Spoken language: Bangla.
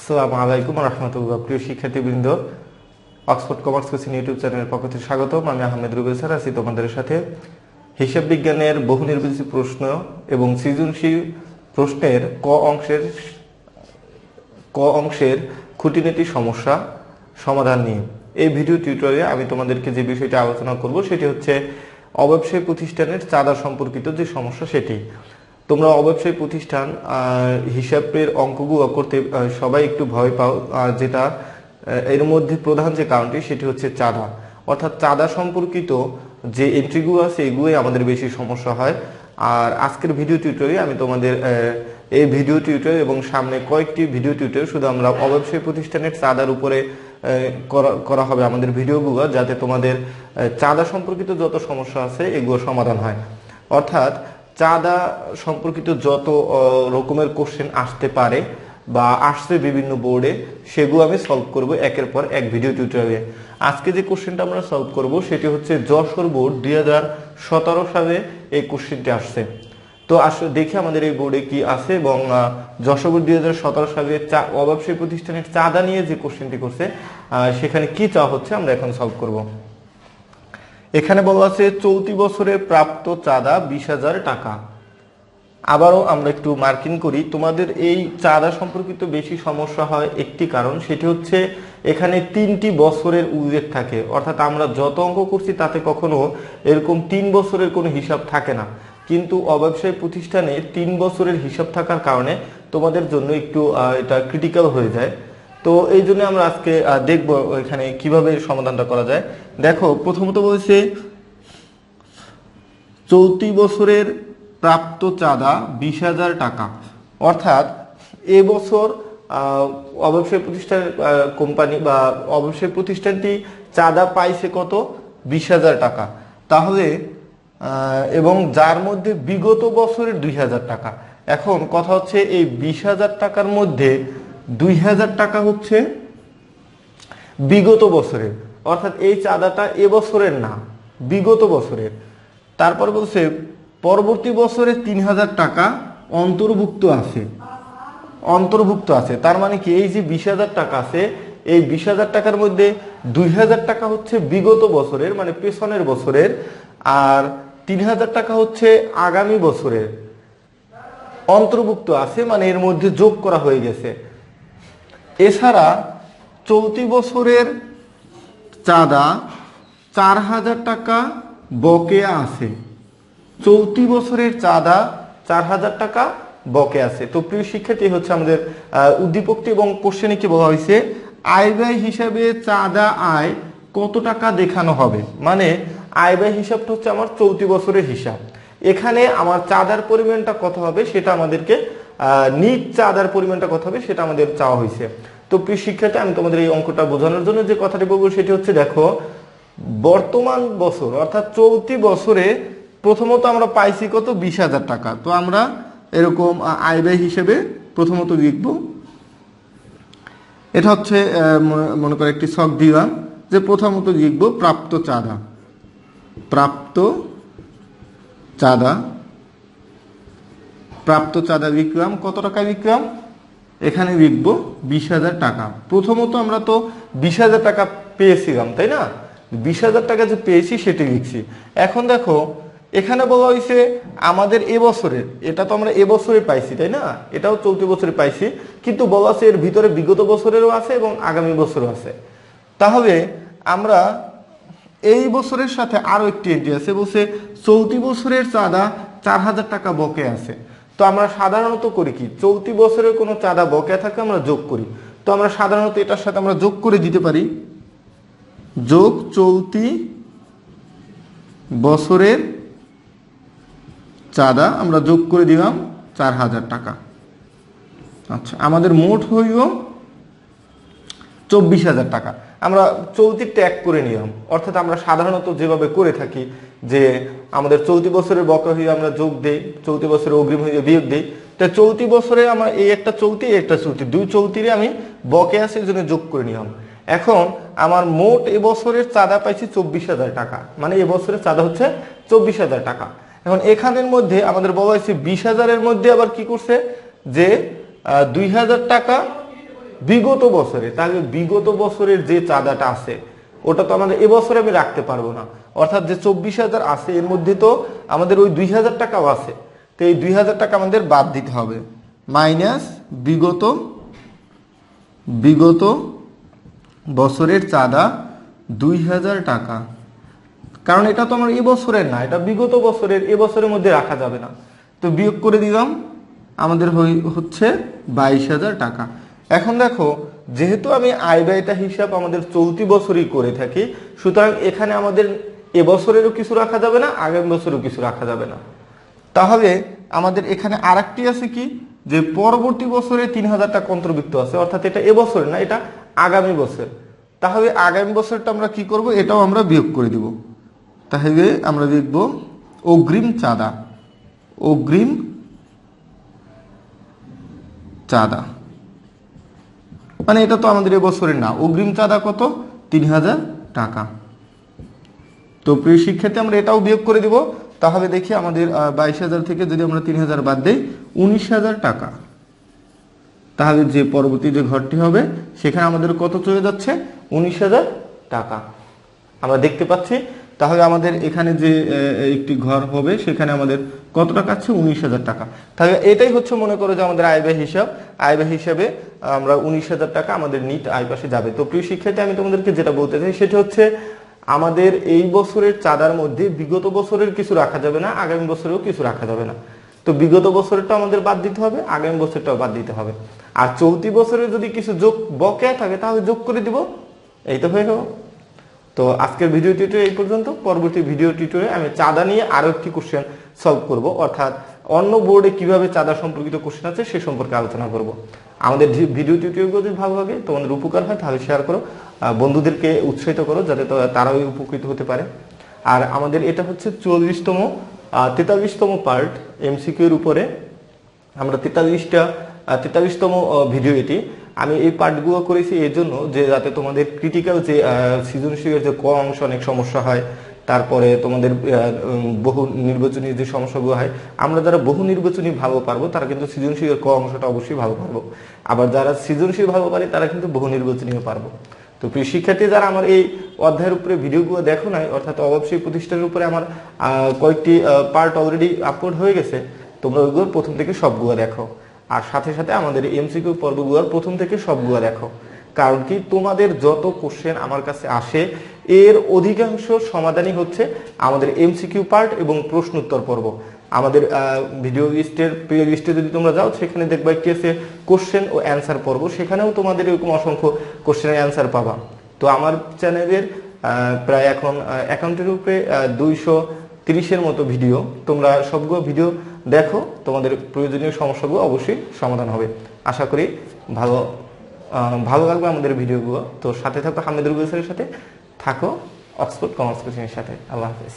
আসসালামু আলাইকুম রাহমাতুল্লাহ। প্রিয় শিক্ষার্থীবৃন্দ, অক্সফোর্ড কমার্স কোচিং ইউটিউব চ্যানেলের পক্ষ থেকে স্বাগতম। আমি আহমেদ রুবেল স্যার আছি তোমাদের সাথে। হিসাব বিজ্ঞানের বহু নির্বাচিত প্রশ্ন এবং সৃজনশীল প্রশ্নের ক অংশের খুঁটিনাটি সমস্যা সমাধান নিয়ে এই ভিডিও টিউটোরিয়ালে আমি তোমাদেরকে যে বিষয়টি আলোচনা করব সেটি হচ্ছে অব্যবসায়ী প্রতিষ্ঠানের চাঁদা সম্পর্কিত যে সমস্যা সেটি। তোমরা অব্যবসায়ী প্রতিষ্ঠান হিসাবের অঙ্কগুলো করতে সবাই একটু ভয় পাও, যেটা এর মধ্যে প্রধান যে কারণটি সেটি হচ্ছে চাঁদা। অর্থাৎ চাঁদা সম্পর্কিত যে এন্ট্রিগুলো আছে এগুলোই আমাদের বেশি সমস্যা হয়। আর আজকের ভিডিও টিউটোরিয়ালে আমি তোমাদের এই ভিডিও টিউটোরিয়াল এবং সামনে কয়েকটি ভিডিও টিউটোরিয়াল শুধু আমরা অব্যবসায়ী প্রতিষ্ঠানের চাঁদার উপরে করা হবে আমাদের ভিডিওগুলো, যাতে তোমাদের চাঁদা সম্পর্কিত যত সমস্যা আছে এগুলো সমাধান হয়। অর্থাৎ চাঁদা সম্পর্কিত যত রকমের কোশ্চেন আসতে পারে বা আসছে বিভিন্ন বোর্ডে, সেগুলো আমি সলভ করব একের পর এক ভিডিও টিউটোরিয়ালে। আজকে যে কোশ্চেনটা আমরা সলভ করব সেটি হচ্ছে যশোর বোর্ড 2017 সালে এই কোশ্চেনটি আসছে। তো আসলে দেখি আমাদের এই বোর্ডে কি আছে এবং যশোর বোর্ড 2017 সালে অব্যবসায়ী প্রতিষ্ঠানের চাঁদা নিয়ে যে কোশ্চেনটি করছে সেখানে কি চাওয়া হচ্ছে আমরা এখন সলভ করব। এখানে বলা আছে চলতি বছরে প্রাপ্ত চাঁদা 20,000 টাকা। আবারও আমরা একটু মার্কিং করি, তোমাদের এই চাঁদা সম্পর্কিত বেশি সমস্যা হয় একটি কারণ, সেটি হচ্ছে এখানে 3টি বছরের উল্লেখ থাকে। অর্থাৎ আমরা যত অঙ্ক করছি তাতে কখনো এরকম 3 বছরের কোনো হিসাব থাকে না, কিন্তু অব্যবসায়ী প্রতিষ্ঠানে 3 বছরের হিসাব থাকার কারণে তোমাদের জন্য একটু এটা ক্রিটিক্যাল হয়ে যায়। তো এই জন্য আমরা আজকে দেখব এখানে কিভাবে সমাধানটা করা যায়। দেখো, প্রথমত বলছে চলতি বছরের প্রাপ্ত চাঁদা 20,000 টাকা। অর্থাৎ এবছর অব্যবসায়ী প্রতিষ্ঠানের কোম্পানি বা অব্যবসায়ী প্রতিষ্ঠানটি চাঁদা পাইছে কত? 20,000 টাকা। তাহলে এবং যার মধ্যে বিগত বছরের 2,000 টাকা। এখন কথা হচ্ছে এই 20,000 টাকার মধ্যে 2,000 টাকা হচ্ছে বিগত বছরের, অর্থাৎ এই চাঁদাটা এবছরের না, বিগত বছরের। তারপর বলছে পরবর্তী বছরে 3,000 টাকা অন্তর্ভুক্ত আছে। তার মানে কি, এই যে 20,000 টাকা আছে, এই 20,000 টাকার মধ্যে 2,000 টাকা হচ্ছে বিগত বছরের মানে পেছনের বছরের, আর 3,000 টাকা হচ্ছে আগামী বছরের অন্তর্ভুক্ত আছে, মানে এর মধ্যে যোগ করা হয়ে গেছে। এছাড়া চলতি বছরের চাঁদা 4,000 টাকা বকেয়া আছে। চলতি বছরের চাঁদা 4,000 টাকা বকেয়া আছে। তো প্রিয় শিক্ষার্থী, হচ্ছে আমাদের উদ্দীপকটি এবং কোশ্চেনে কি বলা হয়েছে, আয় ব্যয় হিসাবে চাঁদা আয় কত টাকা দেখানো হবে। মানে আয় ব্যয় হিসাবটা হচ্ছে আমার চলতি বছরের হিসাব, এখানে আমার চাঁদার পরিমাণটা কত হবে সেটা আমাদেরকে নিট চাঁদার পরিমাণটা কত হবে সেটা আমাদের চাওয়া হয়েছে। তো প্রিয় শিক্ষার্থী, আমি তোমাদের এই অঙ্কটা বোঝানোর জন্য যে কথাটি বলবো সেটি হচ্ছে, দেখো বর্তমান বছর অর্থাৎ চলতি বছরে প্রথমত আমরা পাইছি কত? 20,000 টাকা। তো আমরা এরকম আয় ব্যয় হিসেবে প্রথমত লিখব, এটা হচ্ছে মনে করে একটি ছক দিলাম যে প্রথমত লিখব প্রাপ্ত চাঁদা লিখলাম। কত টাকা লিখলাম? এখানে লিখব 20,000 টাকা। প্রথমত আমরা তো 20,000 টাকা পেয়েছিলাম, তাই না? 20,000 টাকা যে পেয়েছি সেটি লিখছি। এখন দেখো, এখানে বলা হয়েছে আমাদের এবছরের, এটা তো আমরা এবছরে পাইছি, তাই না? এটাও চলতি বছরে পাইছি, কিন্তু বলা আছে এর ভিতরে বিগত বছরেরও আছে এবং আগামী বছরও আছে। তাহলে আমরা এই বছরের সাথে আরো একটি এন্ট্রি আছে, বলছে চলতি বছরের চাঁদা 4,000 টাকা বকেয়া আছে। তো আমরা সাধারণত করি কি, চলতি বছরের কোনো চাঁদা বকেয়া থাকে আমরা যোগ করি। তো আমরা সাধারণত এটার সাথে আমরা যোগ করে দিতে পারি, যোগ চলতি বছরের চাঁদা আমরা যোগ করে দিলাম 4,000 টাকা। আচ্ছা, আমাদের মোট হইল 24,000 টাকা। আমরা চলতি ট্যাগ করে নিলাম, অর্থাৎ আমরা সাধারণত যেভাবে করে থাকি যে আমাদের চলতি বছরের বকেয়া হয়ে আমরা যোগ দেই, চলতি বছরের অগ্রিম হয়ে বিয়োগ দেই। তা চলতি বছরে আমরা এই একটা চলতি এই একটা চলতি, দুই চলতিরে আমি বকেয়া সেই জন্য যোগ করে নিলাম। এখন আমার মোট এবছরের চাঁদা পাইছি 24,000 টাকা, মানে এবছরের চাঁদা হচ্ছে 24,000 টাকা। এখন এখানের মধ্যে আমাদের বলা হয়েছে 20,000-এর মধ্যে আবার কি করছে যে 2,000 টাকা বিগত বছরে, তাহলে বিগত বছরের যে চাঁদাটা আছে ওটা তো আমাদের এবছরে আমি রাখতে পারবো না, অর্থাৎ যে 24,000 আছে এর মধ্যে তো আমাদের ওই 2,000 টাকাও আছে, তো এই 2,000 টাকা আমাদের বাদ দিতে হবে, মাইনাস বিগত বছরের চাঁদা 2,000 টাকা, কারণ এটা তো আমার এবছরের না, এটা বিগত বছরের, এবছরের মধ্যে রাখা যাবে না, তো বিয়োগ করে দিলাম, আমাদের হচ্ছে 22,000 টাকা। এখন দেখো, যেহেতু আমি আয় ব্যয়টা হিসাব আমাদের চলতি বছরই করে থাকি, সুতরাং এখানে আমাদের এবছরেরও কিছু রাখা যাবে না, আগামী বছরেও কিছু রাখা যাবে না। তাহলে আমাদের এখানে আরেকটি আছে কি, যে পরবর্তী বছরে 3,000 টাকা অন্তর্ভুক্ত আছে, অর্থাৎ এটা এবছরে না, এটা আগামী বছর। তাহলে আগামী বছরটা আমরা কি করব, এটাও আমরা বিয়োগ করে দিব। তাহলে আমরা দেখব অগ্রিম চাঁদা, অগ্রিম চাঁদা মানে এটা তো আমাদের এবছরের না, অগ্রিম চাঁদা কত, 3,000 টাকা। তো প্রিয় শিক্ষার্থী, আমরা এটাও বিয়োগ করে দিব। তাহলে দেখি আমাদের 22,000 থেকে যদি আমরা 3,000 বাদ দেই, 19,000 টাকা। তাহলে যে পরবর্তী যে ঘরটি হবে সেখানে আমাদের কত চলে যাচ্ছে, 19,000 টাকা আমরা দেখতে পাচ্ছি। তাহলে আমাদের এখানে যে একটি ঘর হবে সেখানে আমাদের কত টাকা আছে, 19,000 টাকা। তাহলে এটাই হচ্ছে মনে করো যে আমাদের আয় ব্যয় হিসাব, আয় ব্যয় হিসাবে আমরা 19,000 টাকা আমাদের নিট আয় পাশে যাবে। তো প্রিয় শিক্ষার্থী, আমি তোমাদেরকে যেটা বলতে চাই সেটা হচ্ছে আমাদের এই বছরের চাঁদার মধ্যে বিগত বছরের কিছু রাখা যাবে না, আগামী বছরেও কিছু রাখা যাবে না। তো বিগত বছরটা আমাদের বাদ দিতে হবে, আগামী বছরটাও বাদ দিতে হবে। আর চলতি বছরে যদি কিছু যোগ বকেয়া থাকে তাহলে যোগ করে দিব, এই তো হয়ে গেল। তো আজকের ভিডিও টিউটোরিয়াল এই পর্যন্ত। পরবর্তী ভিডিও টিউটোরিয়ালে আমি চাঁদা নিয়ে আরো একটি কোশ্চেন সলভ করব, অর্থাৎ অন্য বোর্ডে কিভাবে চাঁদা সম্পর্কিত কোশ্চেন আছে সে সম্পর্কে আলোচনা করব। আমাদের ভিডিও টিউটোরিয়ালগুলো যদি ভালো লাগে, তোমাদের উপকার হয়, তাহলে শেয়ার করো, বন্ধুদেরকে উৎসাহিত করো যাতে তারাও উপকৃত হতে পারে। আর আমাদের এটা হচ্ছে 43তম পার্ট MCQ এর উপরে। আমরা 43তম ভিডিও এটি। আমি এই পার্টগুলো করেছি এই জন্য যে যাতে তোমাদের ক্রিটিক্যাল যে সৃজনশীলের যে ক অংশ অনেক সমস্যা হয়, তারপরে তোমাদের বহু নির্বাচনী যে সমস্যাগুলো হয়, আমরা যারা বহু নির্বাচনী ভালো পারবো তারা কিন্তু সৃজনশীলের ক অংশটা অবশ্যই ভালো পারবো, আবার যারা সৃজনশীল ভালো পারে তারা কিন্তু বহু নির্বাচনীও পারবো। তো প্রিয় শিক্ষার্থী, যারা আমার এই অধ্যায়ের উপরে ভিডিওগুলো দেখো নাই, অর্থাৎ অবশ্যই প্রতিষ্ঠানের উপরে আমার কয়েকটি পার্ট অলরেডি আপলোড হয়ে গেছে, তোমরা ওইগুলো প্রথম থেকে সবগুলো দেখো। আর সাথে সাথে আমাদের MCQ পর্বগুলোর প্রথম থেকে সবগুলো দেখো, কারণ কি তোমাদের যত কোশ্চেন আমার কাছে আসে এর অধিকাংশ সমাধানই হচ্ছে আমাদের MCQ পার্ট এবং প্রশ্ন উত্তর পর্ব। আমাদের ভিডিও লিস্টের প্লে লিস্টে যদি তোমরা যাও, সেখানে দেখবা একটি আছে কোশ্চেন ও অ্যান্সার পর্ব, সেখানেও তোমাদের এরকম অসংখ্য কোশ্চেনের অ্যান্সার পাবা। তো আমার চ্যানেলের প্রায় এখন অ্যাকাউন্টের উপরে 230-এর মতো ভিডিও, তোমরা সবগুলো ভিডিও দেখো, তোমাদের প্রয়োজনীয় সমস্যাগুলো অবশ্যই সমাধান হবে। আশা করি ভালো লাগবে আমাদের ভিডিওগুলো। তো সাথে থাকো হামিদুল স্যারের সাথে, থাকো অক্সফোর্ড কমার্স কোচিংয়ের সাথে। আল্লাহ হাফেজ।